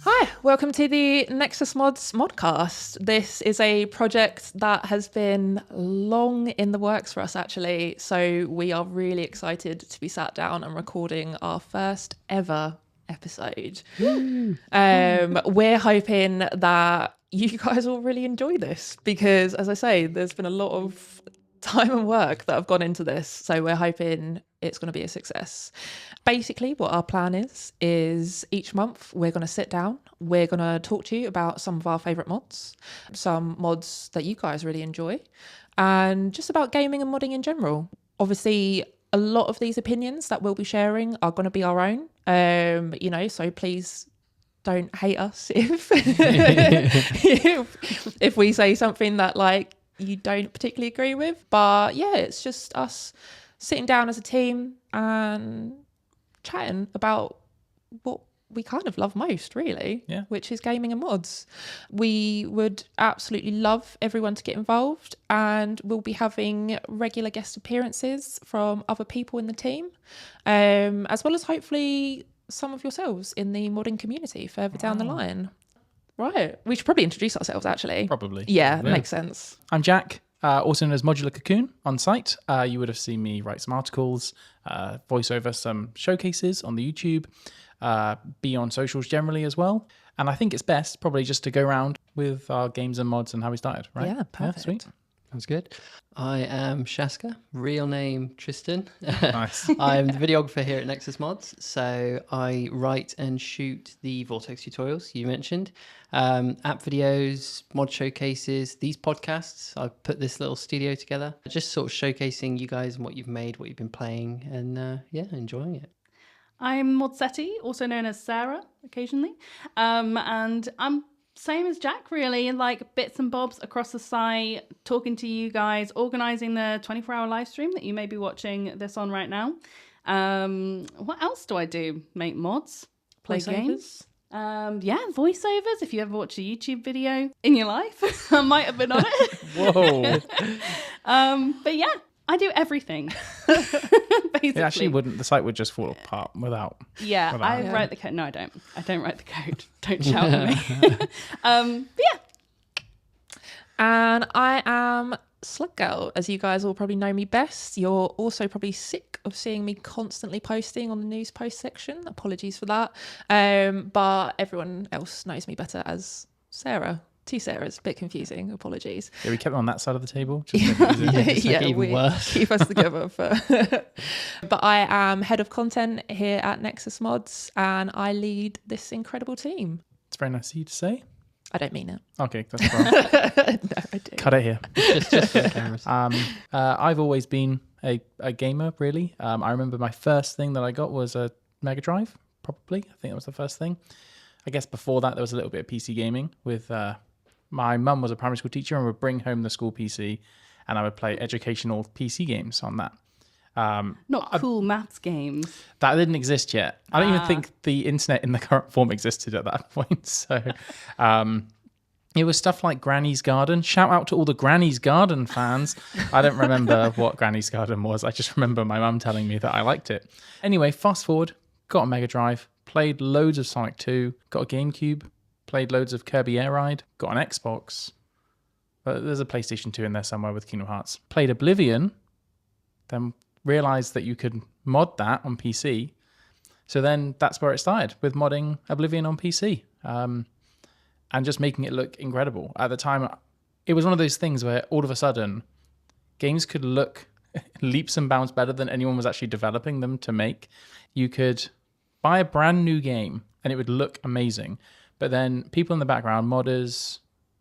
Hi, welcome to the Nexus Mods Modcast. This is a project that has been long in the works for us, actually. So we are really excited to be sat down and recording our first ever episode. We're hoping that you guys will really enjoy this because, as I say, there's been a lot of time and work that have gone into this. So we're hoping it's going to be a success. Basically, what our plan is each month we're going to sit down, we're going to talk to you about some of our favourite mods, some mods that you guys really enjoy, and just about gaming and modding in general. Obviously, a lot of these opinions that we'll be sharing are going to be our own, so please don't hate us if we say something that you don't particularly agree with. But yeah, it's just us sitting down as a team and chatting about what we kind of love most, really, which is gaming and mods. We would absolutely love everyone to get involved, and we'll be having regular guest appearances from other people in the team, as well as hopefully some of yourselves in the modding community further down the line. Right, we should probably introduce ourselves, actually. Probably. Yeah, makes sense. I'm Jack, also known as Modular Cocoon on site. You would have seen me write some articles, voice over some showcases on the YouTube, be on socials generally as well. And I think it's best probably just to go around with our games and mods and how we started, right? Yeah, perfect. Yeah, sweet. Sounds good. I am Shaska, real name Tristan. Nice. I'm the videographer here at Nexus Mods. So I write and shoot the Vortex tutorials you mentioned, app videos, mod showcases, these podcasts. I've put this little studio together, just sort of showcasing you guys and what you've made, what you've been playing, and enjoying it. I'm Modsetti, also known as Sarah occasionally, and I'm same as Jack, really, like bits and bobs across the site, talking to you guys, organising the 24-hour live stream that you may be watching this on right now. What else do I do? Make mods, play games. Voiceovers. If you ever watch a YouTube video in your life, I might have been on it. Whoa. But yeah, I do everything. Basically. It actually wouldn't. The site would just fall apart without. Yeah, I write the code. No, I don't. I don't write the code. Don't shout at me. But yeah. And I am Slug Girl, as you guys all probably know me best. You're also probably sick of seeing me constantly posting on the news post section. Apologies for that. But everyone else knows me better as Sarah. Two Sarahs, a bit confusing. Apologies. Yeah, we kept them on that side of the table. Even worse. Keep us together. But I am head of content here at Nexus Mods, and I lead this incredible team. It's very nice of you to say. I don't mean it. Okay, that's fine. No, I do. Cut it here. just for the cameras. I've always been a gamer, really. I remember my first thing that I got was a Mega Drive, probably. I think that was the first thing. I guess before that, there was a little bit of PC gaming with... my mum was a primary school teacher and would bring home the school PC, and I would play educational PC games on that. Not cool maths games. That didn't exist yet. I don't even think the internet in the current form existed at that point. So it was stuff like Granny's Garden. Shout out to all the Granny's Garden fans. I don't remember what Granny's Garden was. I just remember my mum telling me that I liked it. Anyway, fast forward, got a Mega Drive, played loads of Sonic 2, got a GameCube, played loads of Kirby Air Ride, got an Xbox. There's a PlayStation 2 in there somewhere with Kingdom Hearts. Played Oblivion, then realised that you could mod that on PC. So then that's where it started, with modding Oblivion on PC. And just making it look incredible. At the time, it was one of those things where all of a sudden, games could look leaps and bounds better than anyone was actually developing them to make. You could buy a brand new game and it would look amazing. But then people in the background, modders,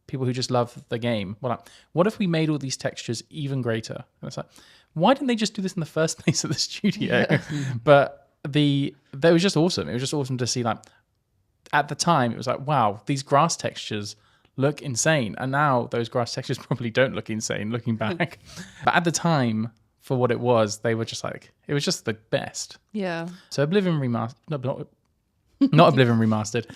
people who just love the game, well, like, what if we made all these textures even greater? And it's like, why didn't they just do this in the first place at the studio? Yeah. But that was just awesome. It was just awesome to see, like, at the time, it was like, wow, these grass textures look insane. And now those grass textures probably don't look insane looking back. But at the time, for what it was, they were just like, it was just the best. Yeah. So Oblivion Remastered, not Oblivion Remastered,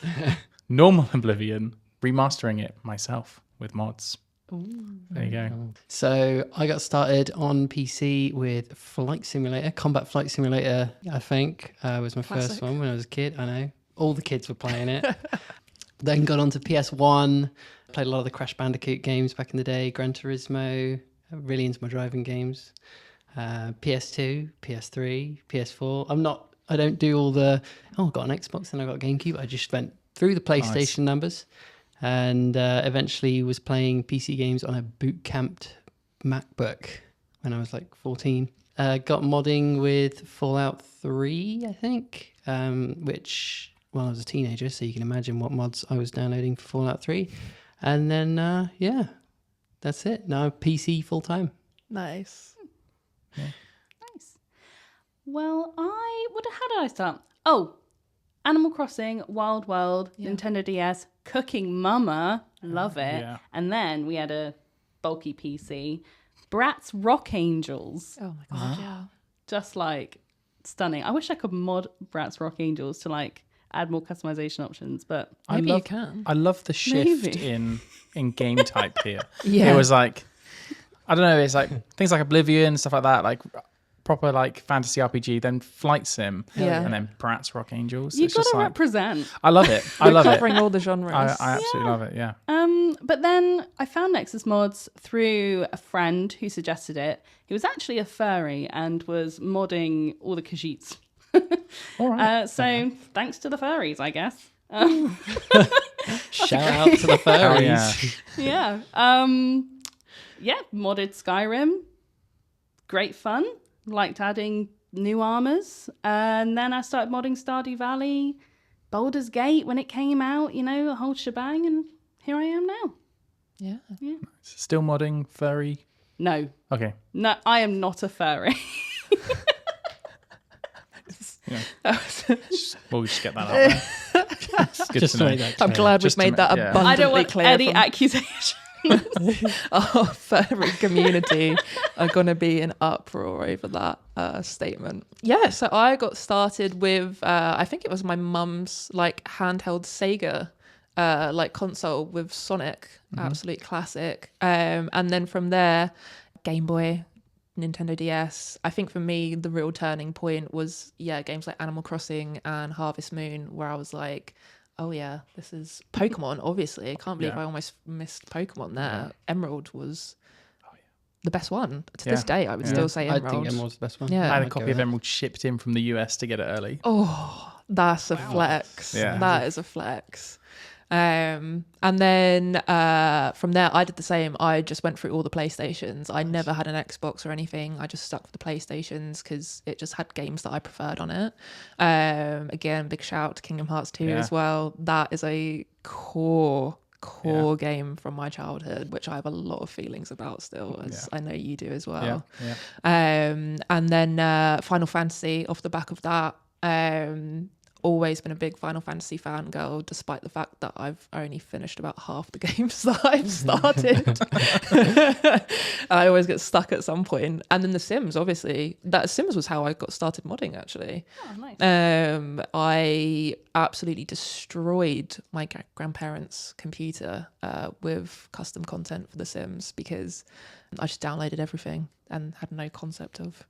normal Oblivion, remastering it myself with mods. Ooh. There you go. So I got started on PC with Flight Simulator, Combat Flight Simulator, I think, was my first one when I was a kid. I know, All the kids were playing it. Then got onto PS1. Played a lot of the Crash Bandicoot games back in the day. Gran Turismo. Really into my driving games. PS2, PS3, PS4. I don't do all the, I got an Xbox and I got a GameCube. I just went through the PlayStation numbers and eventually was playing PC games on a boot camped MacBook when I was like 14. Got modding with Fallout 3, I think, which, well, I was a teenager, so you can imagine what mods I was downloading for Fallout 3. And then, that's it. Now PC full time. Nice. Nice. Well, how did I start? Oh, Animal Crossing, Wild World, Nintendo DS, Cooking Mama, love it. Yeah. And then we had a bulky PC, Bratz Rock Angels, Oh my god, yeah. just like stunning. I wish I could mod Bratz Rock Angels to like add more customization options, but Maybe you can. I love the shift Maybe. in game type here. Yeah. It was like, I don't know, it's like things like Oblivion, stuff like that, like proper like fantasy RPG, then Flight Sim, Yeah. and then Bratz Rock Angels. you It's just gotta like, represent. I love it. I love it. Covering all the genres. I absolutely love it, yeah. But then I found Nexus Mods through a friend who suggested it. He was actually a furry and was modding all the Khajiits. All right. So thanks to the furries, I guess. Shout out to the furries. yeah. Yeah. Modded Skyrim. Great fun. Liked adding new armors. And then I started modding Stardew Valley, Baldur's Gate when it came out, the whole shebang. And here I am now. Yeah. Still modding Furry. No, Okay. I am not a furry. We'll just get that out there. It's good Just to to know. make that I'm clear. glad we've Just to made that yeah. abundantly I don't want clear. any from accusation. our furry community are going to be in uproar over that statement. Yeah, so I got started with, I think it was my mum's like handheld Sega like console with Sonic, absolute classic. And then from there, Game Boy, Nintendo DS. I think for me, the real turning point was, games like Animal Crossing and Harvest Moon, where I was like, oh yeah, this is Pokemon, obviously. I can't believe I almost missed Pokemon there. Yeah. Emerald was the best one. To Yeah. this day, I would Yeah. still say I Emerald. think Emerald's the best one. Yeah. I had a I'd copy go of with Emerald shipped in from the US to get it early. Oh, that's a flex. Yeah. That is a flex. And then from there, I did the same. I just went through all the PlayStations. I never had an Xbox or anything. I just stuck with the PlayStations because it just had games that I preferred on it. Again, big shout out to Kingdom Hearts 2 as well. That is a core game from my childhood, which I have a lot of feelings about still, as I know you do as well. And then Final Fantasy off the back of that. Always been a big Final Fantasy fangirl, despite the fact that I've only finished about half the games that I've started. I always get stuck at some point. And then The Sims, obviously. That Sims was how I got started modding, actually. Oh, nice. I absolutely destroyed my grandparents' computer with custom content for The Sims because I just downloaded everything and had no concept of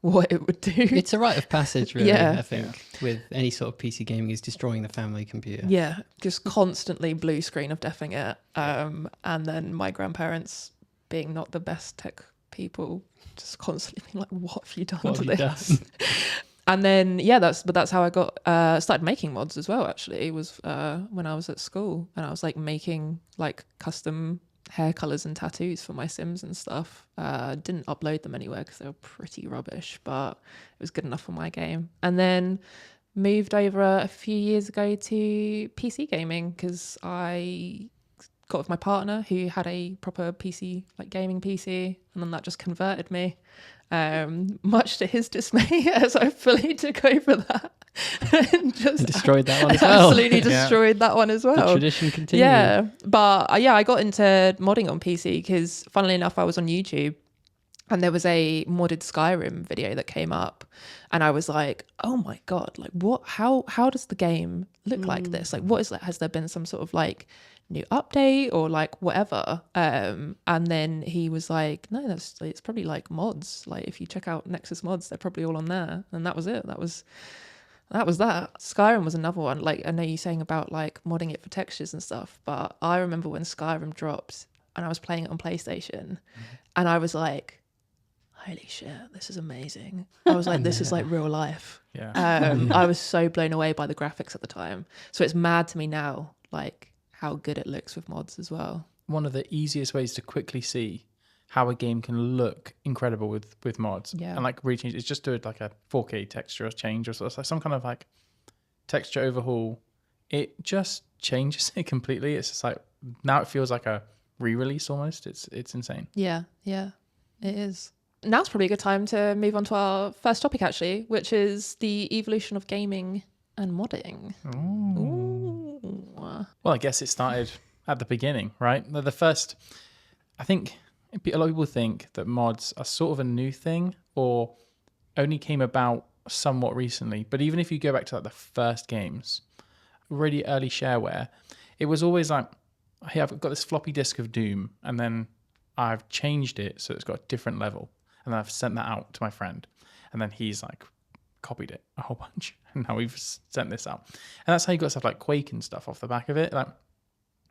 what it would do. It's a rite of passage, really, Yeah. I think, with any sort of PC gaming is destroying the family computer. Yeah, just constantly blue screen of deafing it. And then my grandparents, being not the best tech people, just constantly being like, what have you done What to have you this? And then, that's how I got started making mods as well, actually. It was when I was at school and I was like making like custom hair colors and tattoos for my Sims and stuff. Didn't upload them anywhere because they were pretty rubbish, but it was good enough for my game. And then moved over a few years ago to PC gaming because I got with my partner who had a proper PC, like gaming PC, and then that just converted me, much to his dismay, as I fully took over that and just Destroyed that one as well. absolutely destroyed that one as well. The tradition continued. Yeah, but I got into modding on PC because, funnily enough, I was on YouTube and there was a modded Skyrim video that came up, and I was like, "Oh my god! Like, what? How does the game look like this? Like, what is that? Has there been some sort of like new update or like whatever?" And then he was like, "No, it's probably like mods. Like, if you check out Nexus Mods, they're probably all on there." And that was it. That was that. Skyrim was another one. Like, I know you're saying about like modding it for textures and stuff, but I remember when Skyrim dropped and I was playing it on PlayStation and I was like, holy shit, this is amazing. I was like, this is like real life. Yeah. I was so blown away by the graphics at the time. So it's mad to me now, like how good it looks with mods as well. One of the easiest ways to quickly see how a game can look incredible with mods and like rechange is just do it like a 4K texture change or some kind of like texture overhaul. It just changes it completely. It's just like now it feels like a re-release almost. It's insane. Yeah, it is. Now's probably a good time to move on to our first topic actually, which is the evolution of gaming and modding. Ooh. Well, I guess it started at the beginning, right? The first, I think a lot of people think that mods are sort of a new thing or only came about somewhat recently. But even if you go back to like the first games, really early shareware, it was always like, hey, I've got this floppy disk of Doom and then I've changed it so it's got a different level. And then I've sent that out to my friend. And then he's like copied it a whole bunch. And now we've sent this out. And that's how you got stuff like Quake and stuff off the back of it. Like,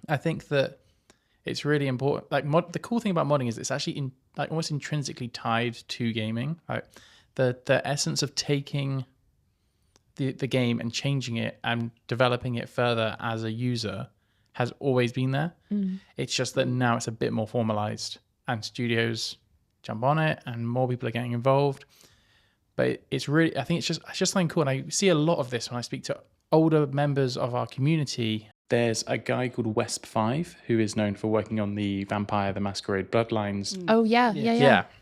I think that it's really important. Like the cool thing about modding is it's actually like almost intrinsically tied to gaming. Like the essence of taking the game and changing it and developing it further as a user has always been there. It's just that now it's a bit more formalized and studios jump on it and more people are getting involved. But it's really, I think it's just something cool. And I see a lot of this when I speak to older members of our community. There's a guy called Wesp5 who is known for working on the Vampire the Masquerade Bloodlines. Oh yeah.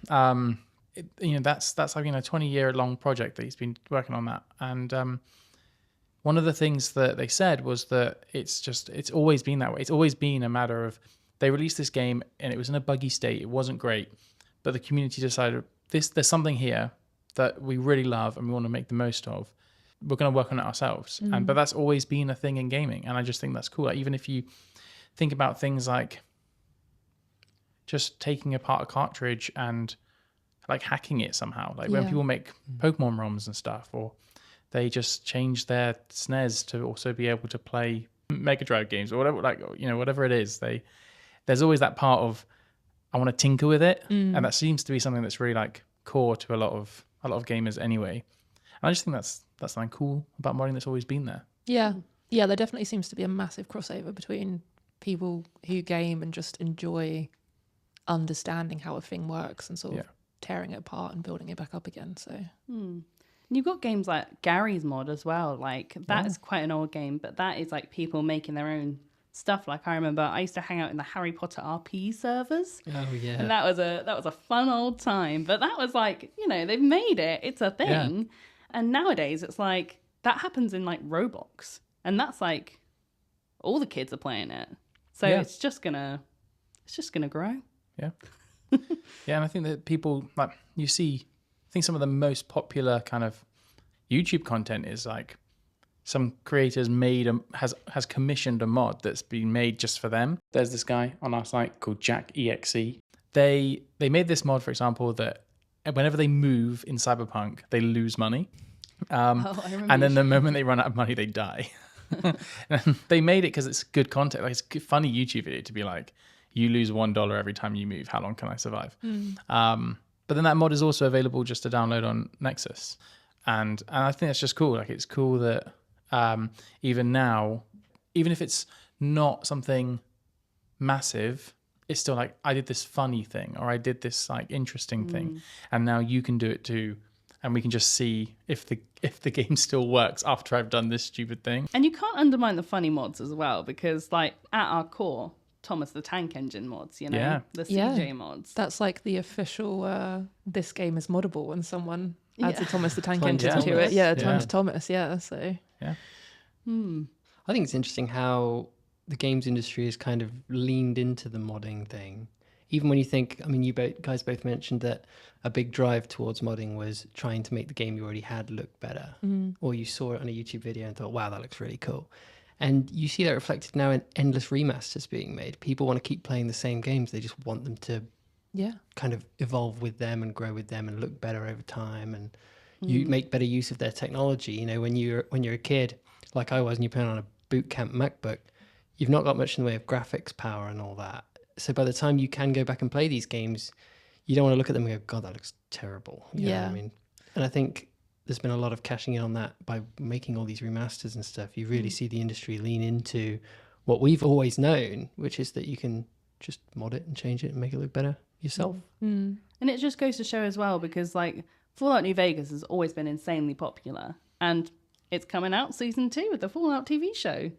That's like a 20-year long project that he's been working on that. And one of the things that they said was that it's always been that way. It's always been a matter of they released this game and it was in a buggy state. It wasn't great, but the community decided there's something here that we really love and we want to make the most of. We're going to work on it ourselves. But that's always been a thing in gaming. And I just think that's cool. Like, even if you think about things like just taking apart a cartridge and like hacking it somehow, like when people make Pokemon ROMs and stuff, or they just change their SNES to also be able to play Mega Drive games or whatever, like, whatever it is, there's always that part of, I want to tinker with it. And that seems to be something that's really like core to a lot of gamers anyway. And I just think that's something cool about modding that's always been there. Yeah, there definitely seems to be a massive crossover between people who game and just enjoy understanding how a thing works and sort of tearing it apart and building it back up again. So you've got games like Gary's Mod as well. Like that is quite an old game, but that is like people making their own stuff. Like I remember I used to hang out in the Harry Potter RP servers. Oh yeah. And that was a fun old time. But that was like, they've made it. It's a thing. Yeah. And nowadays it's like that happens in like Roblox. And that's like all the kids are playing it. So it's just gonna grow. Yeah. Yeah, and I think that people like I think some of the most popular kind of YouTube content is like some creators has commissioned a mod that's been made just for them. There's this guy on our site called Jack EXE. They made this mod, for example, that whenever they move in Cyberpunk, they lose money. And then the moment they run out of money, they die. And they made it because it's good content. Like, it's a funny YouTube video to be like, you lose $1 every time you move. How long can I survive? But then that mod is also available just to download on Nexus. And I think that's just cool. Like, it's cool that even now, even if it's not something massive, it's still like, I did this funny thing or I did this like interesting thing, and now you can do it too, and we can just see if the game still works after I've done this stupid thing. And you can't undermine the funny mods as well, because like at our core, Thomas the Tank Engine mods, the CJ mods. That's like the official this game is moddable when someone adds a Thomas the Tank Engine to it. Time to Thomas, so. Yeah. I think it's interesting how the games industry has kind of leaned into the modding thing. Even when you think, I mean, you guys both mentioned that a big drive towards modding was trying to make the game you already had look better. Or you saw it on a YouTube video and thought, wow, that looks really cool. And you see that reflected now in endless remasters being made. People want to keep playing the same games. They just want them to kind of evolve with them and grow with them and look better over time. And you make better use of their technology. You know, when you're a kid, like I was, and you're playing on a boot camp MacBook, you've not got much in the way of graphics power and all that. So by the time you can go back and play these games, you don't want to look at them and go, God, that looks terrible. You know what I mean? And I think there's been a lot of cashing in on that by making all these remasters and stuff. You really see the industry lean into what we've always known, which is that you can just mod it and change it and make it look better yourself. And it just goes to show as well, because like Fallout New Vegas has always been insanely popular, and it's coming out season 2 with the Fallout TV show.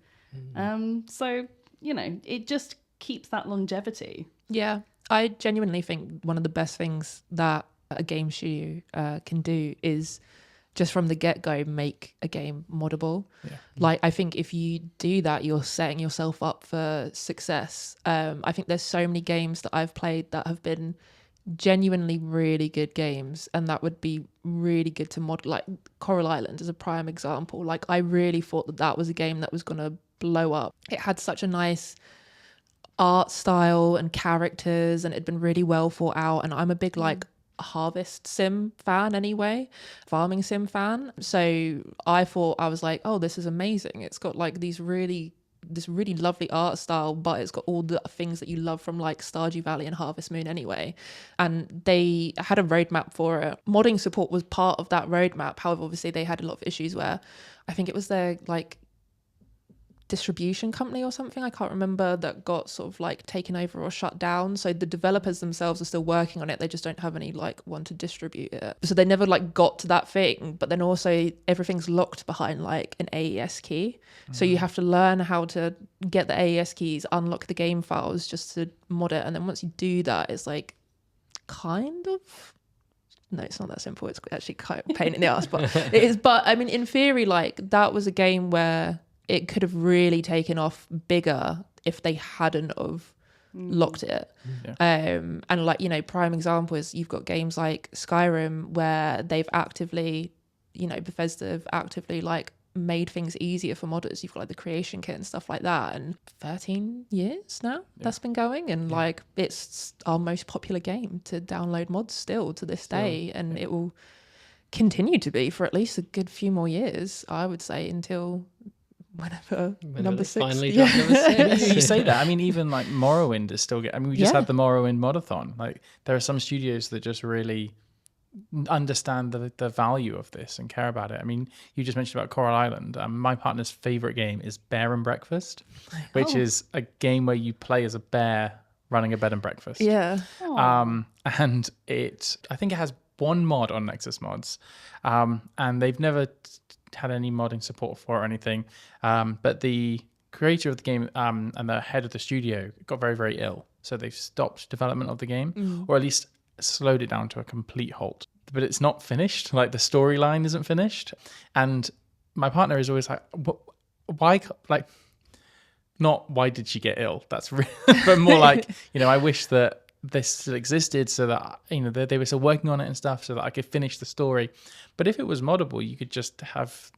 So, you know, it just keeps that longevity. Yeah, I genuinely think one of the best things that a game studio can do is just from the get-go make a game moddable. Like, I think if you do that, you're setting yourself up for success. I think there's so many games that I've played that have been genuinely really good games, and that would be really good to mod. Like Coral Island is a prime example. Like, I really thought that was a game that was going to blow up. It had such a nice art style and characters, and it'd been really well thought out, and I'm a big like harvest sim fan anyway, farming sim fan. So I thought, I was like, oh, this is amazing. It's got like this really lovely art style, but it's got all the things that you love from like Stardew Valley and Harvest Moon anyway. And they had a roadmap for it. Modding support was part of that roadmap. However, obviously they had a lot of issues where I think it was their like distribution company or something, I can't remember, that got sort of like taken over or shut down. So the developers themselves are still working on it, they just don't have any like one to distribute it, so they never like got to that thing. But then also everything's locked behind like an AES key, so you have to learn how to get the AES keys, unlock the game files just to mod it. And then once you do that, it's like kind of, no, it's not that simple, it's actually kind of a pain in the ass, but it is. But I mean, in theory, like that was a game where it could have really taken off bigger if they hadn't of locked it. And like, you know, prime example is you've got games like Skyrim where they've actively, you know, Bethesda have actively like made things easier for modders. You've got like the creation kit and stuff like that, and 13 years now that's been going, and like it's our most popular game to download mods still to this day, and it will continue to be for at least a good few more years, I would say, until whenever number 6 finally drop number 6. You say that, I mean, even like Morrowind is still I mean, we just had the Morrowind modathon. Like, there are some studios that just really understand the value of this and care about it. I mean, you just mentioned about Coral Island. My partner's favorite game is Bear and Breakfast, which is a game where you play as a bear running a bed and breakfast. And I think it has one mod on Nexus Mods, and they've never had any modding support for it or anything, but the creator of the game and the head of the studio got very, very ill, so they've stopped development of the game, or at least slowed it down to a complete halt. But it's not finished, like the storyline isn't finished. And my partner is always like, why, like, not why did she get ill, that's really, but more like, you know, I wish that this still existed so that, you know, they were still working on it and stuff so that I could finish the story. But if it was moddable, you could have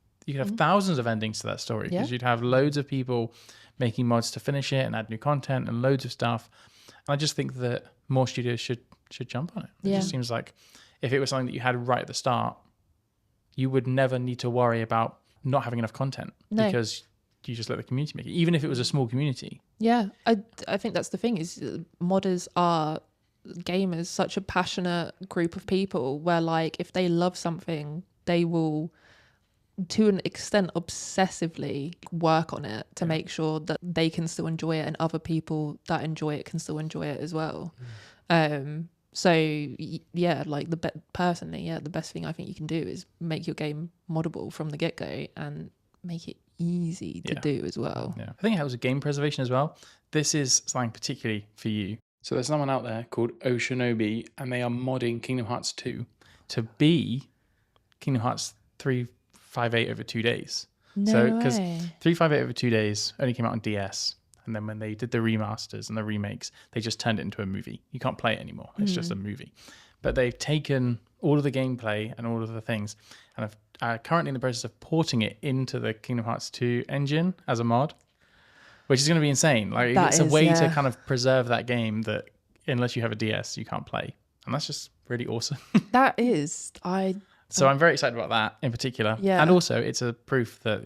thousands of endings to that story, because you'd have loads of people making mods to finish it and add new content and loads of stuff. And I just think that more studios should jump on it. It just seems like if it was something that you had right at the start, you would never need to worry about not having enough content, because you just let the community make it, even if it was a small community. I think that's the thing, is modders are gamers, such a passionate group of people where, like, if they love something, they will, to an extent, obsessively work on it to make sure that they can still enjoy it and other people that enjoy it can still enjoy it as well. So yeah, like personally, the best thing I think you can do is make your game moddable from the get-go and make it easy to do as well. I think it helps with game preservation as well. This is something particularly for you. So there's someone out there called Oceanobi, and they are modding Kingdom Hearts 2 to be Kingdom Hearts 358 over 2 days. Because 358 over 2 days only came out on DS, and then when they did the remasters and the remakes, they just turned it into a movie. You can't play it anymore. It's just a movie. But they've taken all of the gameplay and all of the things, and are currently in the process of porting it into the Kingdom Hearts 2 engine as a mod, which is going to be insane. Like, it's a way to kind of preserve that game that, unless you have a DS, you can't play. And that's just really awesome. That is, I So I'm very excited about that in particular. Yeah. And also it's a proof that,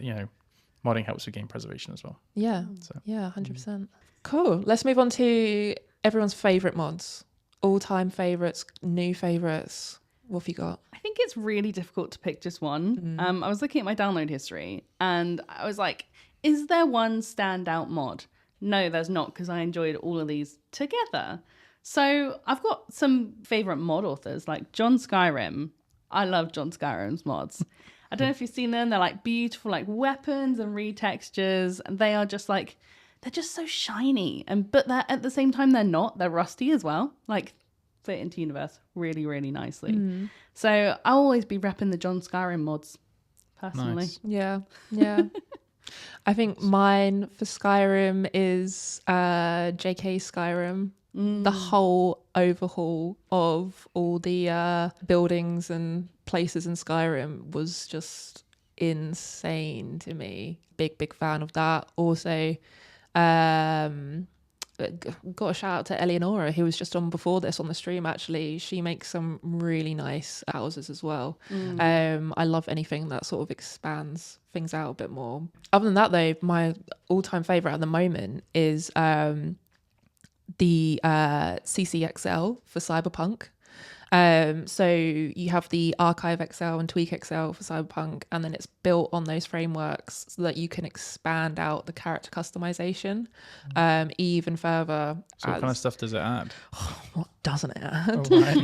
modding helps with game preservation as well. Yeah. So. Yeah, 100%. Cool. Let's move on to everyone's favourite mods. All-time favourites, new favourites. What have you got? I think it's really difficult to pick just one. I was looking at my download history and I was like, is there one standout mod? No, there's not, because I enjoyed all of these together. So I've got some favourite mod authors like John Skyrim. I love John Skyrim's mods. I don't know if you've seen them. They're like beautiful like weapons and retextures. And they are just like, they're just so shiny. But they're, at the same time, they're not. They're rusty as well. Like, fit into universe really, really nicely. So I'll always be repping the John Skyrim mods, personally. Nice. Yeah. I think mine for Skyrim is JK Skyrim. The whole overhaul of all the buildings and places in Skyrim was just insane to me. Big fan of that. Also, got a shout out to Eleonora, who was just on before this on the stream. Actually, she makes some really nice houses as well. I love anything that sort of expands things out a bit more. Other than that, though, my all-time favorite at the moment is the CCXL for Cyberpunk. So you have the Archive XL and Tweak XL for Cyberpunk, and then it's built on those frameworks so that you can expand out the character customization even further. So what kind of stuff does it add? What doesn't it add? Oh, right.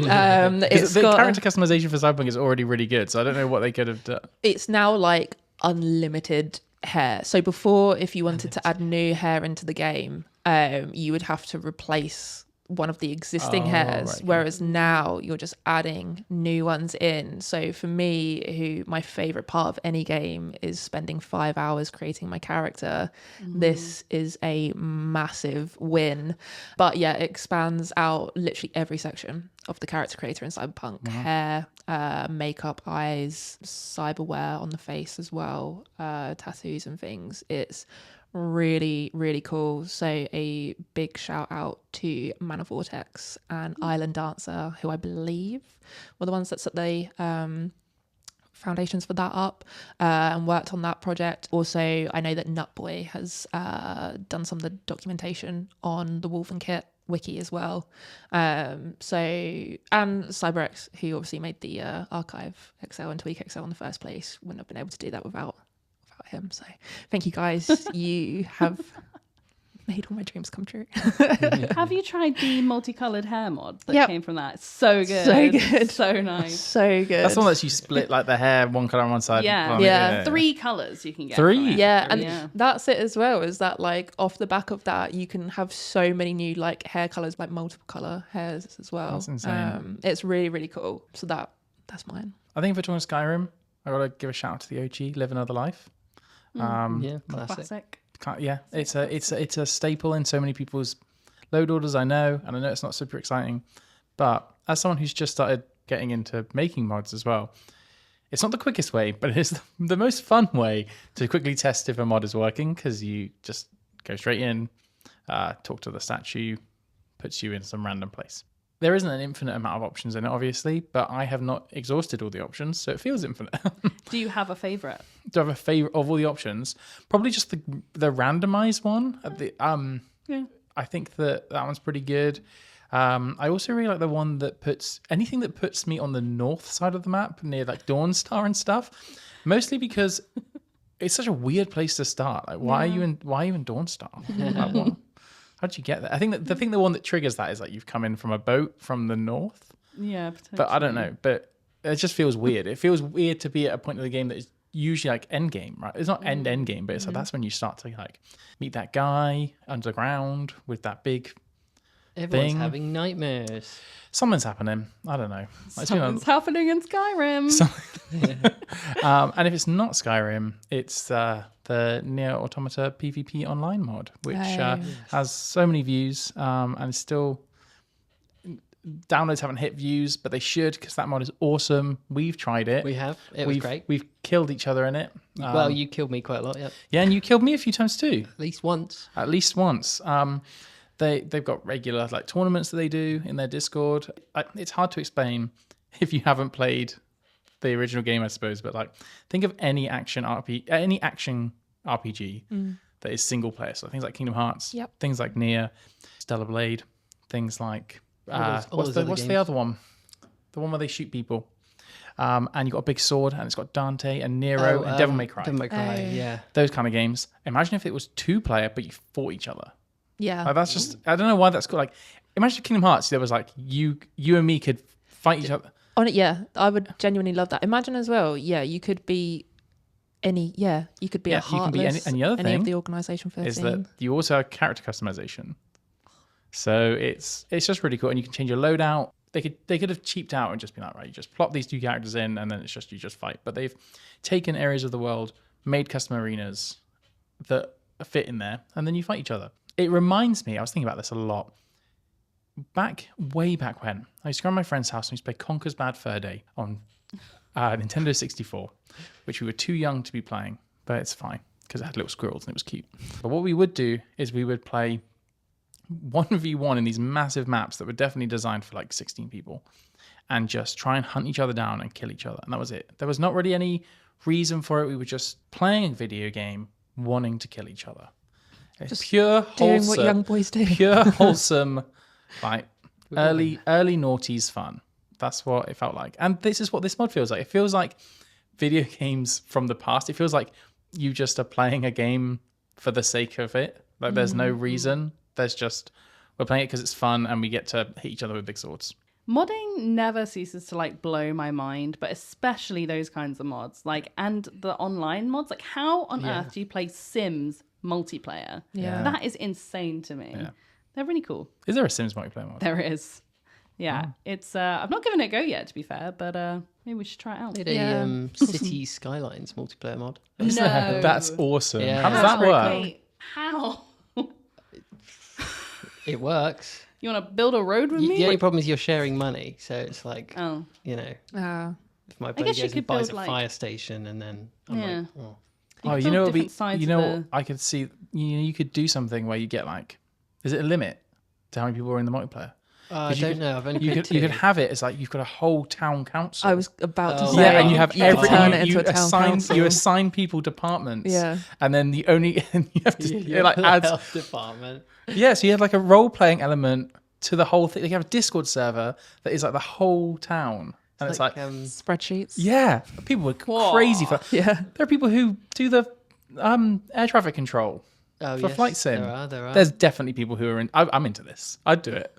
It's the got, character customization for Cyberpunk is already really good, so I don't know what they could have done. it's now like unlimited hair. So before, if you wanted to add new hair into the game, you would have to replace one of the existing hairs, right, whereas now you're just adding new ones in. So for me, my favorite part of any game is spending 5 hours creating my character, this is a massive win. But yeah, it expands out literally every section of the character creator in Cyberpunk. Hair, makeup, eyes, cyberware on the face as well, tattoos and things. It's really, really cool. So a big shout out to Mana Vortex and Island Dancer, who I believe were the ones that set the foundations for that up and worked on that project. Also, I know that Nutboy has done some of the documentation on the Wolfen Kit wiki as well. And CyberX, who obviously made the Archive XL and Tweak XL in the first place, wouldn't have been able to do that without him. So thank you guys. You have made all my dreams come true. Have you tried the multicolored hair mod that came from that? It's so good. So good. So nice. So good. That's the one that you split like the hair one color on one side. Yeah. 3 colors you can get. Three? from it. Yeah, and that's it as well, is that like off the back of that you can have so many new like hair colors, like multiple color hairs as well. That's insane. It's really, really cool. So that's mine. I think if we're talking Skyrim, I gotta give a shout out to the OG, Live Another Life. Yeah, classic. Classic. Yeah, it's a staple in so many people's load orders, I know, and I know it's not super exciting, but as someone who's just started getting into making mods as well, it's not the quickest way, but it is the most fun way to quickly test if a mod is working, because you just go straight in, talk to the statue, puts you in some random place. There isn't an infinite amount of options in it, obviously, but I have not exhausted all the options, so it feels infinite. Do you have a favorite? Do I have a favorite of all the options? Probably just the randomized one. I think that one's pretty good. I also really like the one that puts me on the north side of the map near like Dawnstar and stuff. Mostly because it's such a weird place to start. Like, why are you in Dawnstar? Like, how did you get there? I think the one that triggers that is like you've come in from a boat from the north. Yeah, potentially. But I don't know. But it just feels weird. It feels weird to be at a point of the game that is usually like end game, right? It's not end game, but it's like that's when you start to like meet that guy underground with that big Everyone's thing. having nightmares. Something's happening. I don't know. Like, Something's happening in Skyrim. And if it's not Skyrim, it's the Nier Automata PvP Online mod, which has so many views and still downloads haven't hit views, but they should, because that mod is awesome. We've tried it. We have. It was great. We've killed each other in it. Well, you killed me quite a lot, yeah. Yeah, and you killed me a few times too. At least once. At least once. They've got regular like tournaments that they do in their Discord. It's hard to explain if you haven't played the original game, I suppose. But like, think of any action RPG that is single player. So things like Kingdom Hearts, things like Nier, Stellar Blade, things like what's the other one? The one where they shoot people. And you've got a big sword, and it's got Dante and Nero and Devil May Cry. Devil May Cry, yeah. Those kind of games. Imagine if it was 2-player, but you fought each other. Yeah. Like, that's just, I don't know why that's cool. Like, imagine if Kingdom Hearts, there was like, you and me could fight each other. On it, yeah. I would genuinely love that. Imagine as well, you could be you could be a Heartless, and the other thing of the Organisation 13. is that you also have character customization. So it's just really cool, and you can change your loadout. They could have cheaped out and just been like, right, you just plop these 2 characters in, and then you just fight. But they've taken areas of the world, made custom arenas that fit in there, and then you fight each other. It reminds me, I was thinking about this a lot. Way back when, I used to go to my friend's house and we used to play Conker's Bad Fur Day on Nintendo 64, which we were too young to be playing, but it's fine because it had little squirrels and it was cute. But what we would do is we would play 1v1 in these massive maps that were definitely designed for like 16 people and just try and hunt each other down and kill each other. And that was it. There was not really any reason for it. We were just playing a video game, wanting to kill each other. It's Just pure doing wholesome, what young boys do. Pure wholesome, like early noughties fun. That's what it felt like. And this is what this mod feels like. It feels like video games from the past. It feels like you just are playing a game for the sake of it. Like there's no reason. There's just, we're playing it because it's fun and we get to hit each other with big swords. Modding never ceases to like blow my mind, but especially those kinds of mods, like, and the online mods. Like, how on earth do you play Sims multiplayer? Yeah. That is insane to me. Yeah. They're really cool. Is there a Sims multiplayer mod? There is. Yeah. It's I've not given it a go yet, to be fair, but maybe we should try it out. Made a City Skylines multiplayer mod. No. That's awesome. Yeah. How does that work? Wait, how? It works. You want to build a road with me? The only problem is you're sharing money, so it's like, Oh. you know, if my buddy guess you goes could and buys build, a like- fire station, and then I'm Yeah. like, oh. Oh, you build know, what different sides you know, of what I could see. You could do something where you get like, is it a limit to how many people are in the multiplayer? I don't know. I've only You played could you could 2. have it as like you've got a whole town council. I was about to Oh, say, yeah, and you have could every turn it into you a town council. you assign people departments. Yeah. and then the only and you have to You're it like the adds. health department. Yeah, so you have like a role playing element to the whole thing. You have a Discord server that is like the whole town, and it's like Spreadsheets. yeah, people are crazy for. Yeah. There are people who do the air traffic control. Oh, For yes, flight sim. There are. There's definitely people who are in. I'm into this. I'd do it.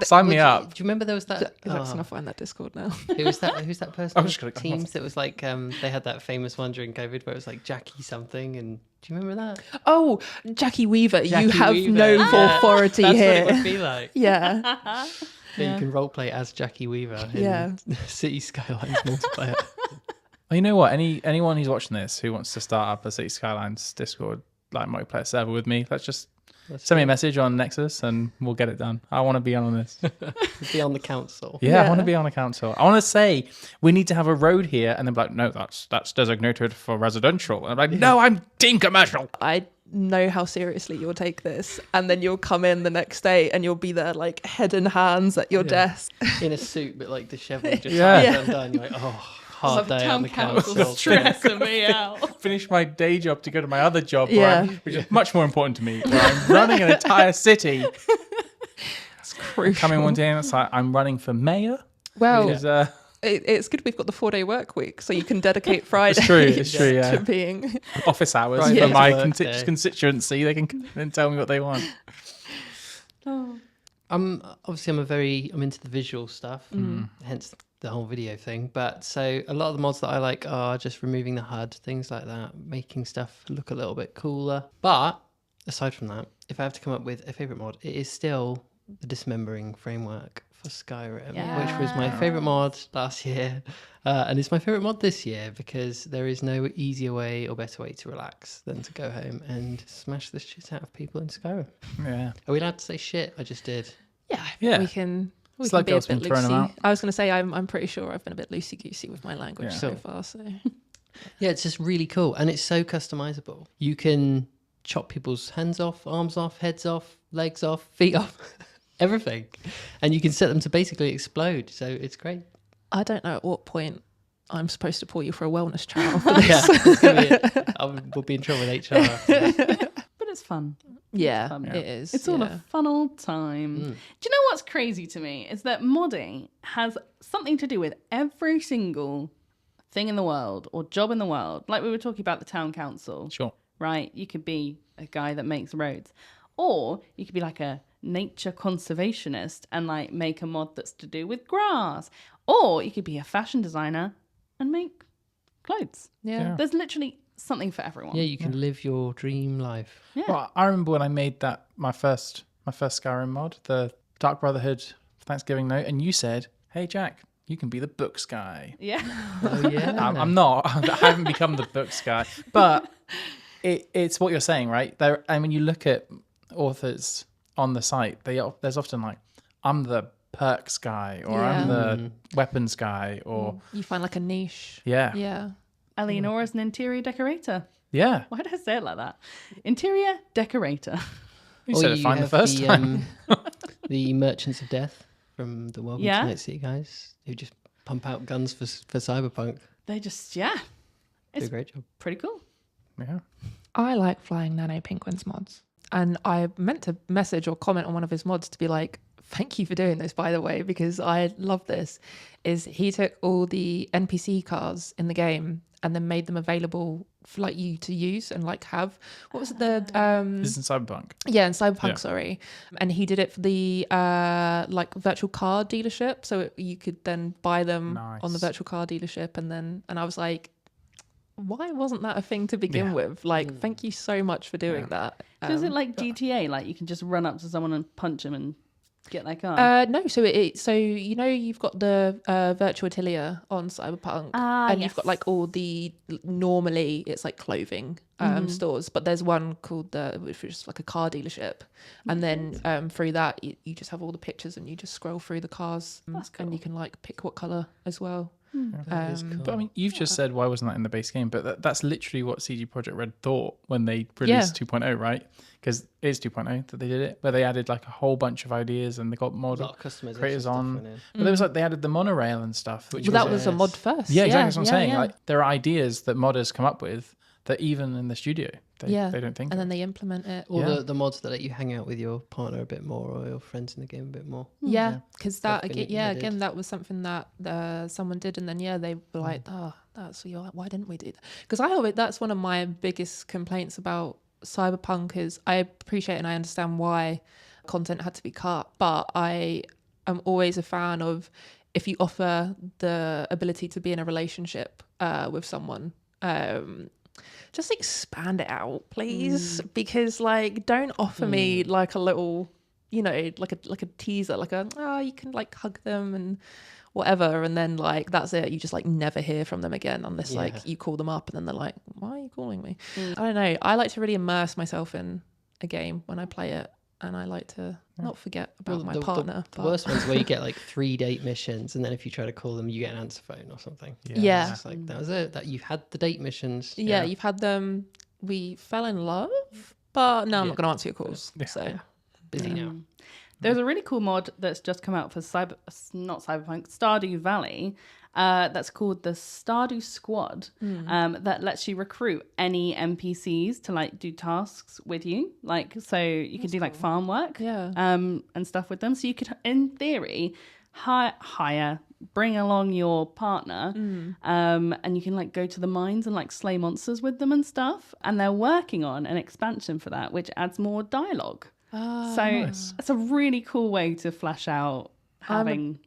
Sign me up. Do you remember there was that? Jack's gonna find that Discord now. Who's that person? I'm just gonna- Teams that was like they had that famous one during COVID where it was like Jackie something, and do you remember that? Oh, Jackie Weaver, you Jackie have Weaver. no Yeah. authority That's here. what it would be like. Yeah. Yeah, you can roleplay as Jackie Weaver in Yeah. City Skylines multiplayer. Well, you know what? Anyone who's watching this who wants to start up a City Skylines Discord like multiplayer server with me, let's send me a message on Nexus and we'll get it done. I want to be on this. Be on the council. Yeah, I want Yeah. to be on a council. I want to say we need to have a road here, and then be like, no, that's designated for residential. And I'm like, no, I'm team commercial. I know how seriously you'll take this, and then you'll come in the next day and you'll be there like head and hands at your desk. In a suit, but like disheveled, just Yeah. undone. You're like, oh, hard day on the council council. stressing me out. Finish my day job to go to my other job, Yeah. which is much more important to me, where I'm running an entire city. It's crucial. Coming one day and it's like, I'm running for mayor. Well, Which is, it's good we've got the 4-day work week, so you can dedicate Friday It's true, yeah. to being. office hours Right, for yeah. my Work day. constituency. They can come in and tell me what they want. I'm into the visual stuff, hence the whole video thing. But so a lot of the mods that I like are just removing the HUD, things like that, making stuff look a little bit cooler. But aside from that, if I have to come up with a favorite mod, it is still the dismembering framework for Skyrim, which was my favorite mod last year, and it's my favorite mod this year because there is no easier way or better way to relax than to go home and smash the shit out of people in Skyrim. Yeah. Are we allowed to say shit? I just did. Yeah, we can. We It's can like be a girls bit been throwing them loosey. out. I was going to say I'm pretty sure I've been a bit loosey goosey with my language Yeah. so far. So Yeah, it's just really cool. And it's so customizable. You can chop people's hands off, arms off, heads off, legs off, feet off, everything. And you can set them to basically explode. So it's great. I don't know at what point I'm supposed to pull you for a wellness chat after this. Yeah, it's gonna be we'll be in trouble with HR after this. But it's fun. Yeah, fun. it is. It's all a fun old time. Do you know what's crazy to me is that modding has something to do with every single thing in the world or job in the world. Like we were talking about the town council. Sure. Right? You could be a guy that makes roads. Or you could be like a nature conservationist and like make a mod that's to do with grass. Or you could be a fashion designer and make clothes. Yeah. There's literally something for everyone. Yeah, you can live your dream life. Yeah. Well, I remember when I made that my first Skyrim mod, the Dark Brotherhood Thanksgiving note, and you said, "Hey Jack, you can be the books guy." Yeah. Oh yeah. I'm not. I haven't become the books guy, but it's what you're saying, right? There, I mean, you look at authors on the site. There's often like, I'm the perks guy, or I'm the weapons guy, or You find like a niche. yeah. Yeah. Eleonora is an interior decorator. Yeah. Why did I say it like that? Interior decorator. You Or said it you fine the have first time. The Merchants of Death from the Welcome Yeah. to Night City guys, who just pump out guns for Cyberpunk. They just, Do It's a great job. pretty cool. Yeah. I like flying nano penguins mods. And I meant to message or comment on one of his mods to be like, thank you for doing this, by the way, because I love this. Is he took all the NPC cars in the game and then made them available for like you to use and like have. What was it? This is in Cyberpunk. Yeah, in Cyberpunk, Yeah. sorry. And he did it for the like virtual car dealership. So you could then buy them on the Nice. virtual car dealership. And I was like, why wasn't that a thing to begin Yeah. with? Like, thank you so much for doing that. So is it like GTA? Like you can just run up to someone and punch them and get their car? No, so you know you've got the virtual atelier on Cyberpunk, and you've got like all the normally it's like clothing stores, but there's one called which is like a car dealership, and then through that you just have all the pictures and you just scroll through the cars, and you can like pick what color as well. That is cool. But I mean, you've just said why wasn't that in the base game? But that's literally what CD Projekt Red thought when they released 2.0, right? Because it is 2.0 that they did it, where they added like a whole bunch of ideas and they got a mod lot of customization creators stuff on. went in. But there was like they added the monorail and stuff, which Well, that was a mod first. yeah, exactly that's what I'm saying. Yeah. Like there are ideas that modders come up with that even in the studio they don't think. And of. then they implement it. Or Yeah. the mods that let you hang out with your partner a bit more or your friends in the game a bit more. Yeah, because that Definitely again, added. again, that was something that someone did, and then they were like, "Oh, why didn't we do that?" Because that's one of my biggest complaints about Cyberpunk is I appreciate and I understand why content had to be cut, but I am always a fan of if you offer the ability to be in a relationship with someone. Just expand it out, please, because like don't offer me like a little, like a teaser, like you can like hug them and whatever, and then like that's it. You just like never hear from them again unless like you call them up and then they're like, "Why are you calling me?" I don't know. I like to really immerse myself in a game when I play it, and I like to not forget about my partner. The worst one's where you get like 3 date missions, and then if you try to call them, you get an answer phone or something. Yeah. It's just like that was it. That you've had the date missions. Yeah, you've had them. We fell in love, but no, I'm not going to answer your calls. So Busy now. There's a really cool mod that's just come out for Stardew Valley. That's called the Stardew Squad. That lets you recruit any NPCs to like do tasks with you. Like so, you can do like farm work, and stuff with them. So you could, in theory, bring along your partner, and you can like go to the mines and like slay monsters with them and stuff. And they're working on an expansion for that, which adds more dialogue. So it's a really cool way to flesh out having.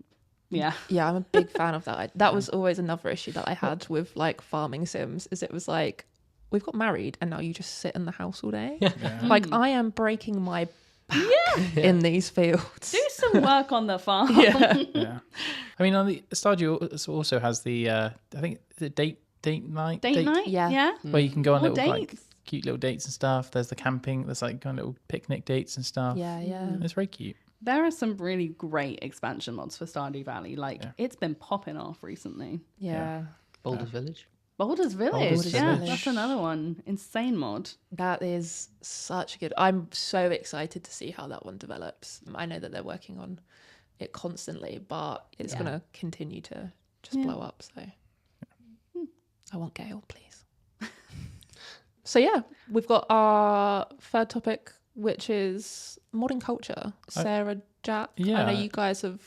Yeah, I'm a big fan of that. That was always another issue that I had with like farming sims. Is it was like we've got married and now you just sit in the house all day. Like I am breaking my back in these fields. do some work on the farm. Yeah. I mean, on the Stardew also has the I think the date night. Date night. Yeah. Where you can go on Or little like dates. cute little dates and stuff. There's the camping. There's like kind of little picnic dates and stuff. Yeah. It's very cute. There are some really great expansion mods for Stardew Valley. Like it's been popping off recently. Yeah. Boulders Village. Boulders Village. Boulders Yeah, Village. that's another one. Insane mod. That is such a good. I'm so excited to see how that one develops. I know that they're working on it constantly, but it's going to continue to just blow up. So I want Gale, please. So yeah, we've got our third topic, which is modding culture. Sarah, Jack, Yeah. I know you guys have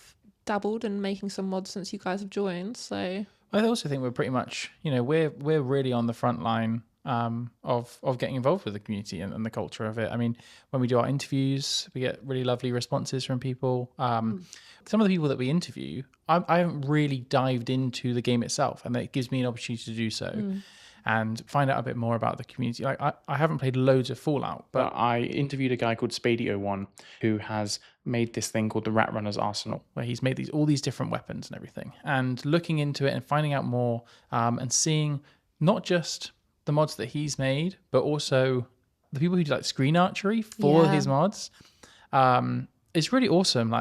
dabbled in making some mods since you guys have joined. So I also think we're pretty much, we're really on the front line of getting involved with the community and the culture of it. I mean, when we do our interviews, we get really lovely responses from people. Some of the people that we interview, I haven't really dived into the game itself, and it gives me an opportunity to do so and find out a bit more about the community. Like I haven't played loads of Fallout, but I interviewed a guy called Spady01 who has made this thing called the Rat Runner's Arsenal, where he's made all these different weapons and everything. And looking into it and finding out more and seeing not just the mods that he's made, but also the people who do like screen archery for his mods. It's really awesome.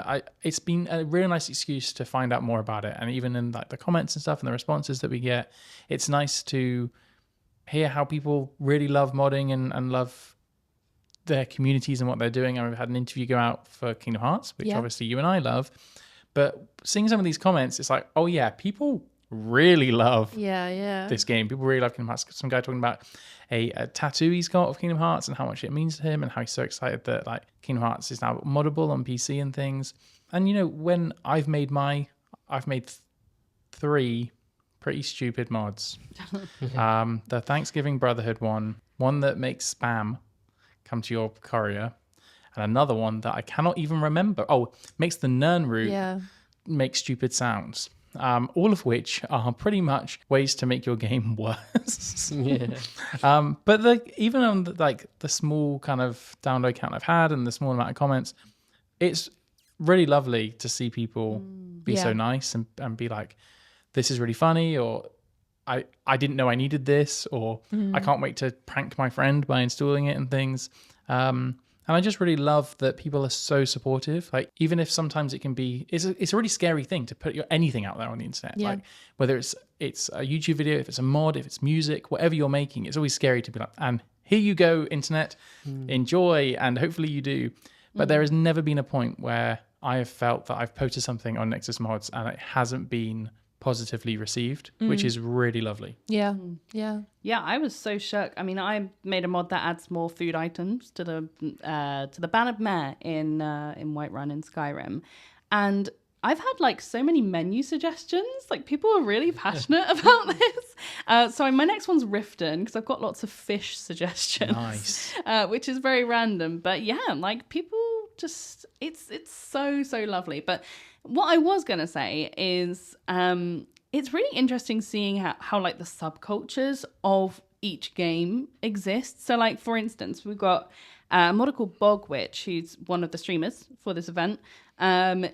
It's been a really nice excuse to find out more about it. And even in like the comments and stuff and the responses that we get, it's nice to hear how people really love modding and love their communities and what they're doing. And we've had an interview go out for Kingdom Hearts, which obviously you and I love. But seeing some of these comments, it's like, oh yeah, people really love this game. People really love Kingdom Hearts. Some guy talking about a tattoo he's got of Kingdom Hearts and how much it means to him and how he's so excited that like Kingdom Hearts is now moddable on PC and things. And when I've made 3 pretty stupid mods. The Thanksgiving Brotherhood one that makes spam come to your courier, and another one that I cannot even remember. Oh, makes the Nern root make stupid sounds. All of which are pretty much ways to make your game worse. But even on the small kind of download count I've had and the small amount of comments, it's really lovely to see people be so nice and be like, this is really funny, or I didn't know I needed this, or I can't wait to prank my friend by installing it and things. And I just really love that people are so supportive. Like, even if sometimes it can be, it's a really scary thing to put anything out there on the internet. Yeah. Like, whether it's a YouTube video, if it's a mod, if it's music, whatever you're making, it's always scary to be like, and here you go, internet, enjoy, and hopefully you do. But there has never been a point where I have felt that I've posted something on Nexus Mods and it hasn't been positively received, which is really lovely. Yeah, I was so shook. I mean, I made a mod that adds more food items to the Bannered Mare in Whiterun in Skyrim, and I've had like so many menu suggestions. Like, people are really passionate about this. So my next one's Riften, because I've got lots of fish suggestions. Nice. Which is very random, but yeah, like, people just it's so lovely. But what I was gonna say is it's really interesting seeing how like the subcultures of each game exist. So like, for instance, we've got a model called Bog Witch, who's one of the streamers for this event.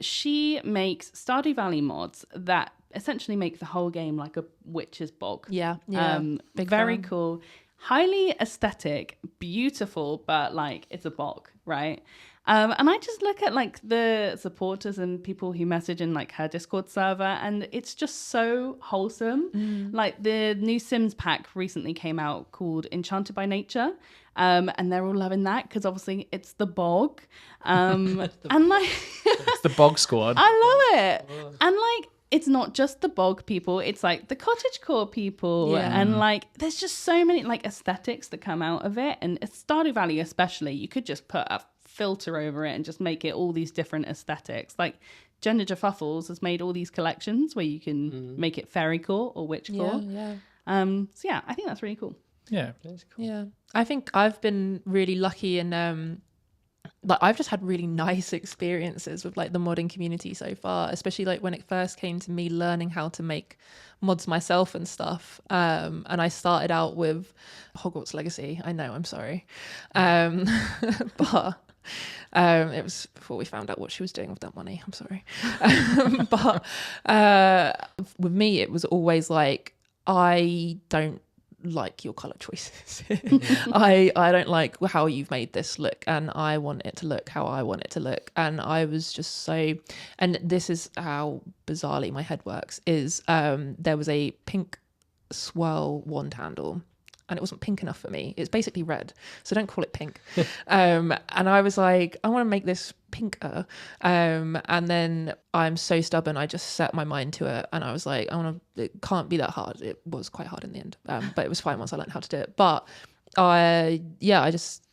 She makes Stardew Valley mods that essentially make the whole game like a witch's bog. Very cool, highly aesthetic, beautiful, but like, it's a bog, right? And I just look at like the supporters and people who message in like her Discord server, and it's just so wholesome. Like, the new Sims pack recently came out called Enchanted by Nature, and they're all loving that because obviously it's the bog, and like it's the bog squad. I love it. And like, it's not just the bog people, it's like the cottagecore people, and like, there's just so many like aesthetics that come out of it. And Stardew Valley especially, you could just put a filter over it and just make it all these different aesthetics. Like, Gender Jafuffles has made all these collections where you can make it fairycore or witchcore. So yeah, I think that's really cool. Yeah, that's cool. Yeah, I think I've been really lucky in like, I've just had really nice experiences with like the modding community so far, especially like when it first came to me learning how to make mods myself and stuff. And I started out with Hogwarts Legacy. I know, I'm sorry. But it was before we found out what she was doing with that money. I'm sorry. But with me, it was always like, I don't like your color choices. I don't like how you've made this look, and I want it to look how I want it to look. And I was just so, and this is how bizarrely my head works, is there was a pink swirl wand handle and it wasn't pink enough for me. It's basically red, so don't call it pink. And I was like, I want to make this pinker. And then I'm so stubborn, I just set my mind to it, and I was like, it can't be that hard. It was quite hard in the end, but it was fine once I learned how to do it. But I just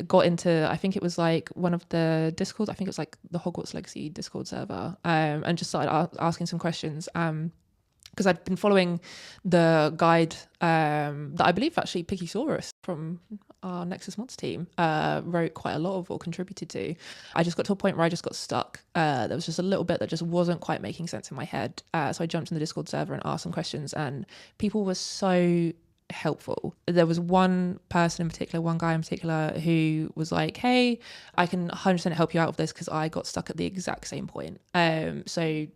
got into, I think it was like one of the Discords, I think it was like the Hogwarts Legacy Discord server, and just started asking some questions. Because I'd been following the guide that I believe actually Pickysaurus from our Nexus Mods team wrote quite a lot of or contributed to. I just got to a point where I just got stuck. There was just a little bit that just wasn't quite making sense in my head. So I jumped in the Discord server and asked some questions, and people were so helpful. There was one person in particular, one guy in particular, who was like, hey, I can 100% help you out with this because I got stuck at the exact same point. So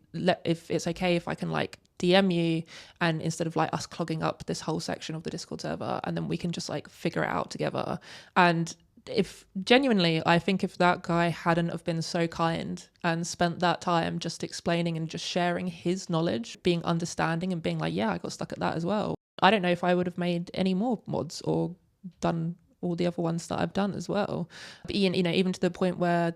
if it's okay if I can like DM you, and instead of like us clogging up this whole section of the Discord server, and then we can just like figure it out together. And if genuinely, I think if that guy hadn't have been so kind and spent that time just explaining and just sharing his knowledge, being understanding and being like, yeah, I got stuck at that as well, I don't know if I would have made any more mods or done all the other ones that I've done as well. But even to the point where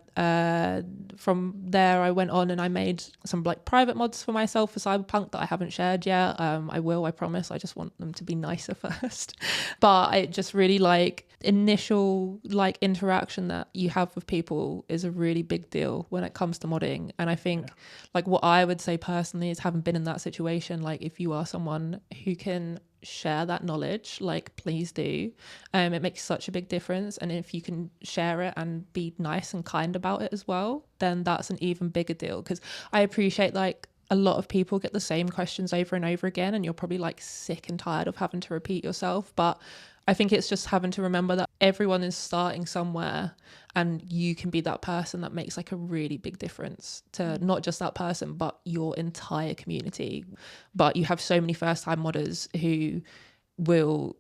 from there I went on and I made some like private mods for myself for Cyberpunk that I haven't shared yet. I will, I promise. I just want them to be nicer first. But it just really like initial like interaction that you have with people is a really big deal when it comes to modding. And I think like what I would say personally is, having been in that situation, like if you are someone who can share that knowledge, like please do. It makes such a big difference, and if you can share it and be nice and kind about it as well, then that's an even bigger deal. Because I appreciate like a lot of people get the same questions over and over again, and you're probably like sick and tired of having to repeat yourself. But I think it's just having to remember that everyone is starting somewhere, and you can be that person that makes like a really big difference to not just that person, but your entire community. But you have so many first-time modders who will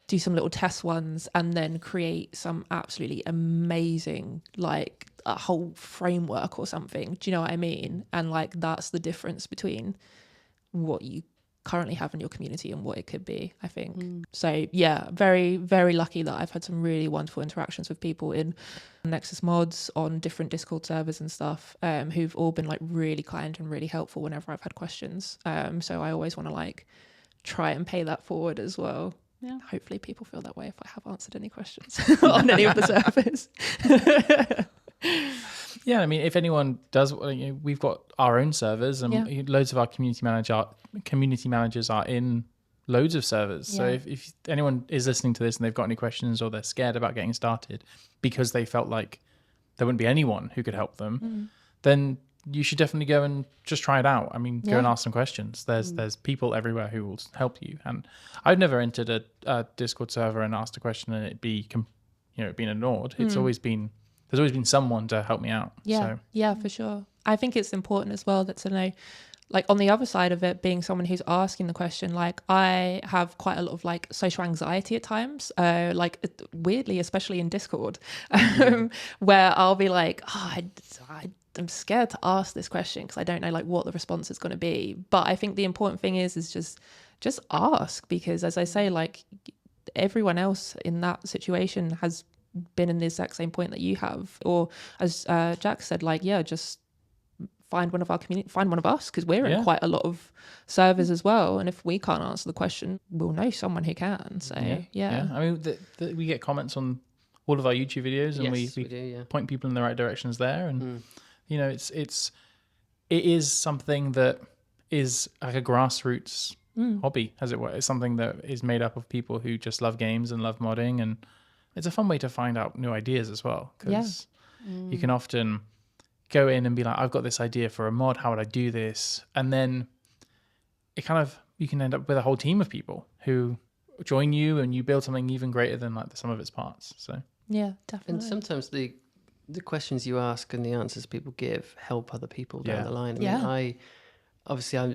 do some little test ones and then create some absolutely amazing, like a whole framework or something. Do you know what I mean? And like that's the difference between what you currently have in your community and what it could be, I think. So yeah, very, very lucky that I've had some really wonderful interactions with people in Nexus Mods on different Discord servers and stuff, who've all been like really kind and really helpful whenever I've had questions. So I always want to like try and pay that forward as well. Yeah. Hopefully people feel that way if I have answered any questions on any of the servers. Yeah, I mean, if anyone does, we've got our own servers, and loads of our community managers are in loads of servers. Yeah. So if anyone is listening to this and they've got any questions, or they're scared about getting started because they felt like there wouldn't be anyone who could help them, then you should definitely go and just try it out. I mean, go and ask some questions. There's people everywhere who will help you. And I've never entered a Discord server and asked a question and it been ignored. It's always been, there's always been someone to help me out. Yeah, so. Yeah, for sure. I think it's important as well that to know, like on the other side of it, being someone who's asking the question, like I have quite a lot of like social anxiety at times, like weirdly, especially in Discord, where I'll be like, I'm scared to ask this question because I don't know like what the response is going to be. But I think the important thing is just ask, because as I say, like everyone else in that situation has been in the exact same point that you have, or as Jack said, like just find one of our community, find one of us, because we're in quite a lot of servers as well, and if we can't answer the question, we'll know someone who can. So yeah. I mean, we get comments on all of our YouTube videos, and we do, point people in the right directions there, and it is something that is like a grassroots hobby, as it were. It's something that is made up of people who just love games and love modding, and it's a fun way to find out new ideas as well, because you can often go in and be like, I've got this idea for a mod, how would I do this? And then you can end up with a whole team of people who join you, and you build something even greater than like the sum of its parts. So yeah, definitely. And sometimes the questions you ask and the answers people give help other people down the line. I mean,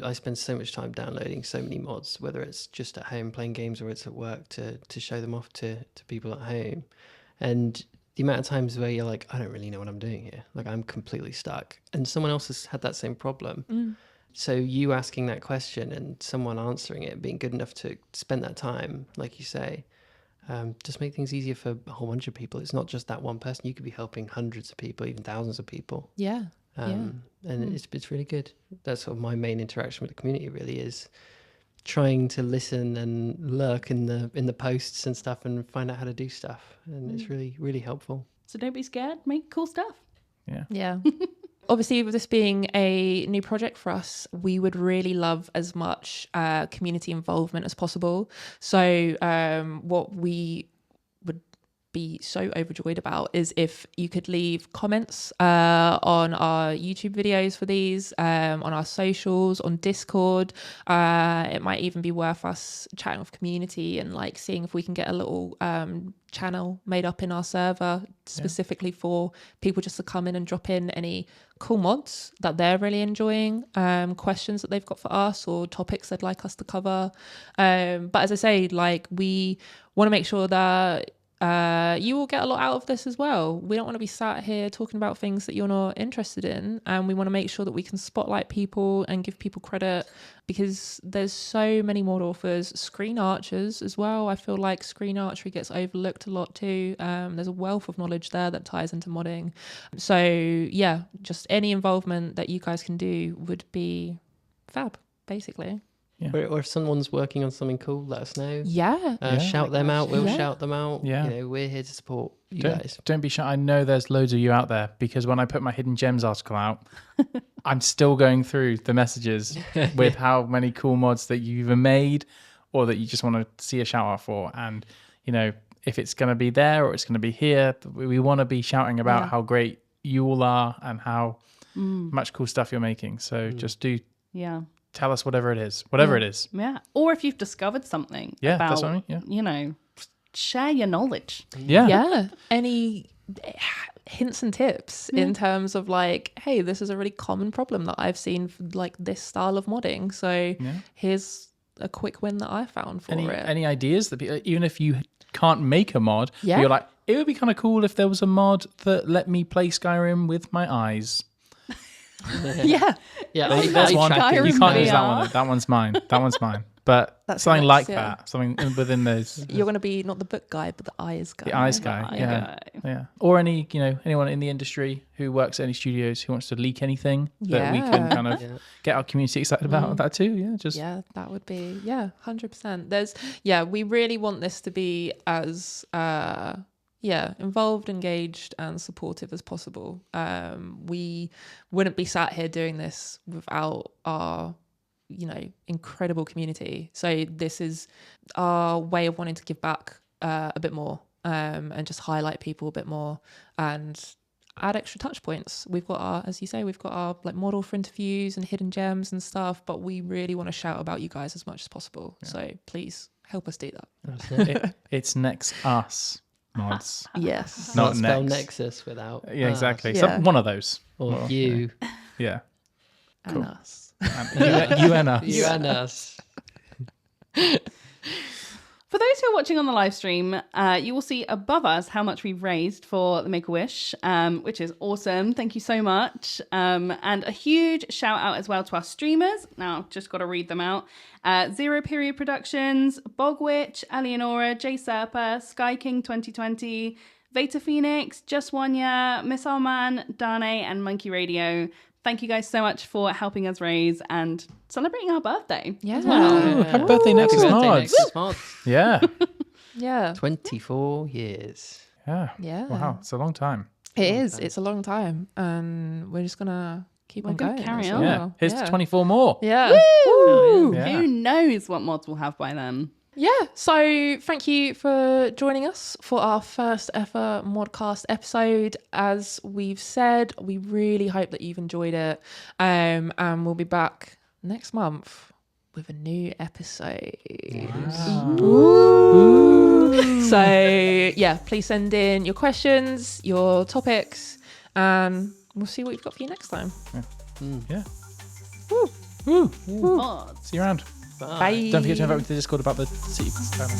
I spend so much time downloading so many mods, whether it's just at home playing games or it's at work to show them off to people at home. And the amount of times where you're like, I don't really know what I'm doing here. Like I'm completely stuck. And someone else has had that same problem. So you asking that question and someone answering it, being good enough to spend that time, like you say, just make things easier for a whole bunch of people. It's not just that one person. You could be helping hundreds of people, even thousands of people. Yeah. And it's really good. That's sort of my main interaction with the community, really, is trying to listen and lurk in the posts and stuff and find out how to do stuff. And it's really, really helpful. So don't be scared. Make cool stuff. Yeah. Obviously, with this being a new project for us, we would really love as much community involvement as possible. So what we would be so overjoyed about is if you could leave comments on our YouTube videos for these, on our socials, on Discord. It might even be worth us chatting with community and like seeing if we can get a little channel made up in our server specifically for people just to come in and drop in any cool mods that they're really enjoying, questions that they've got for us or topics they'd like us to cover. But as I say, like, we want to make sure that you will get a lot out of this as well. We don't want to be sat here talking about things that you're not interested in, and we want to make sure that we can spotlight people and give people credit, because there's so many mod authors, screen archers as well. I feel like screen archery gets overlooked a lot too. There's a wealth of knowledge there that ties into modding. So yeah, just any involvement that you guys can do would be fab, basically. Or if someone's working on something cool, let us know. Shout them out. We'll shout them out. Yeah. You know, we're here to support you guys. Don't be shy. I know there's loads of you out there, because when I put my Hidden Gems article out, I'm still going through the messages with how many cool mods that you either made or that you just want to see a shout out for. And, you know, if it's going to be there or it's going to be here, we want to be shouting about how great you all are and how much cool stuff you're making. So just do tell us whatever it is. Yeah. Or if you've discovered something that's about, what I mean. you know, share your knowledge. Yeah. Any hints and tips in terms of like, hey, this is a really common problem that I've seen for like this style of modding. So here's a quick win that I found for it. Any ideas that even if you can't make a mod, but you're like, it would be kind of cool if there was a mod that let me play Skyrim with my eyes. Yeah. There's one. You can't use that one. That one's mine. But That's something next, like that. Something within those. You're going to be not the book guy, but the eyes guy. The eyes guy. Yeah. Or anyone in the industry who works at any studios who wants to leak anything that we can kind of get our community excited about that too. That would be 100%. We really want this to be as involved, engaged and supportive as possible. We wouldn't be sat here doing this without our incredible community. So this is our way of wanting to give back a bit more, and just highlight people a bit more and add extra touch points. We've got our, as you say, we've got our like model for interviews and hidden gems and stuff, but we really want to shout about you guys as much as possible. So please help us do that. It's Nexus Mods. Yes. Not spell Nexus without. Yeah, exactly. So one of those. Or you. Yeah. Cool. And us. You and us. You and us. For those who are watching on the live stream, you will see above us how much we've raised for the Make-A-Wish, which is awesome. Thank you so much. And a huge shout out as well to our streamers. Now, just got to read them out. Zero Period Productions, Bogwitch, Eleonora, J Serpa, Sky King 2020, Veta Phoenix, Just One Year, Miss Arman, Dane, and Monkey Radio. Thank you guys so much for helping us raise and celebrating our birthday. Yeah. Wow. Happy birthday, Nexus Mods. Yeah. Yeah. 24 years. Yeah. Yeah. Wow. It's a long time. It is. It's a long time. And we're just going to keep on going. Carry on. Yeah. Here's to 24 more. Yeah. Woo! Yeah. Who knows what mods we'll have by then? Yeah, so thank you for joining us for our first ever Modcast episode. As we've said, we really hope that you've enjoyed it, and we'll be back next month with a new episode. Wow. Ooh. So yeah, please send in your questions, your topics, and we'll see what we've got for you next time. Yeah. Woo. Woo. Mods. See you around. Bye. Don't forget to invite me to the Discord about the city planning.